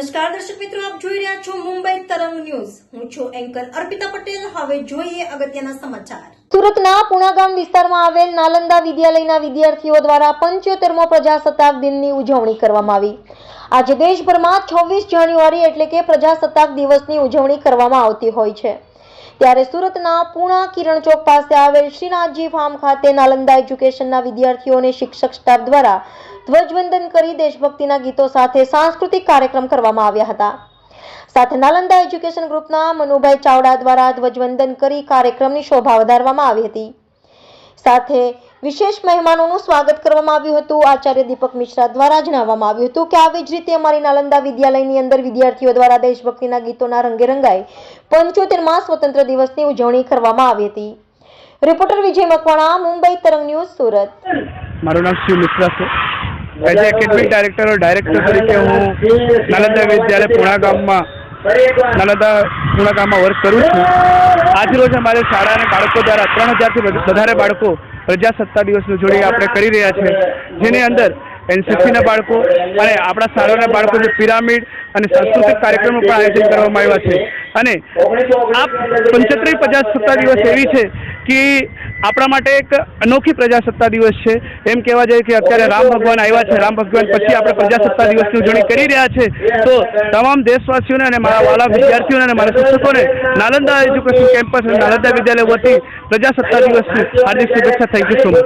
નમસ્કાર દર્શક મિત્રો, આપ જોઈ રહ્યા છો મુંબઈ તરંગ ન્યૂઝ। હું છું એન્કર અર્પિતા પટેલ। હવે જોઈએ અગત્યના સમાચાર। સુરતના પુણાગામ વિસ્તારમાં આવેલ નાલંદા વિદ્યાલયના વિદ્યાર્થીઓ દ્વારા 75મો પ્રજાસત્તાક દિનની ઉજવણી કરવામાં આવી। આજે દેશભરમાં 26 જાન્યુઆરી એટલે કે પ્રજાસત્તાક દિવસની ઉજવણી કરવામાં આવતી હોય છે, ત્યારે સુરતના પુણા કિરણ ચોક પાસે આવેલ શ્રીનાથજી ફાર્મ ખાતે નાલંદા એજ્યુકેશનના વિદ્યાર્થીઓને શિક્ષક સ્ટાફ દ્વારા ધ્વજવંદન કરી દેશભક્તિના ગીતો સાથે સાંસ્કૃતિક કાર્યક્રમ કરવામાં આવ્યા હતા। સાથે નાલંદા એજ્યુકેશન ગ્રુપના મનુભાઈ ચાવડા દ્વારા ધ્વજવંદન કરી કાર્યક્રમની શોભા વધારવામાં આવી હતી। સાથે વિશેષ મહેમાનોનું સ્વાગત કરવામાં આવ્યું હતું। આચાર્ય દીપક મિશ્રા દ્વારા જણાવવામાં આવ્યું હતું કે આવી જ રીતે અમારી નાલંદા વિદ્યાલયની અંદર વિદ્યાર્થીઓ દ્વારા દેશભક્તિના ગીતોના રંગે રંગાઈ 75મા સ્વતંત્ર દિવસની ઉજવણી કરવામાં આવી હતી। રિપોર્ટર વિજય મકવાણા, મુંબઈ તરંગ ન્યૂઝ, સુરત। મારું નામ શિવ મિશ્રા છે। એઝ એકેડમિક ડાયરેક્ટર और डायरेक्टर તરીકે હું નાલંદા વિદ્યાલય પુણાગામમાં વર્ક કરું છું। આજરોજ અમારી શાળાના બાળકો દ્વારા 3000થી વધારે બાળકો પ્રજાસત્તાક દિવસની ઉજવણી આપણે કરી રહ્યા છે, જેની અંદર એનસીસીના બાળકો અને આપણા શાળાના બાળકો જે પિરામિડ અને સાંસ્કૃતિક કાર્યક્રમનું પણ આયોજન કરવામાં આવ્યા છે। અને આ 75મી પ્રજાસત્તાક દિવસ એવી છે કે આપણા માટે એક અનોખી પ્રજાસત્તાક દિવસ છે। એમ કહેવા જાય કે અત્યારે રામ ભગવાન આવ્યા છે, રામ ભગવાન પછી આપણે પ્રજાસત્તાક દિવસની ઉજવણી કરી રહ્યા છે। તો તમામ દેશવાસીઓને અને મારા વાલા વિદ્યાર્થીઓને અને મારા શિક્ષકોને નાલંદા એજ્યુકેશન કેમ્પસ અને નાલંદા વિદ્યાલય વતી પ્રજાસત્તાક દિવસની હાર્દિક શુભેચ્છા। Thank you so much.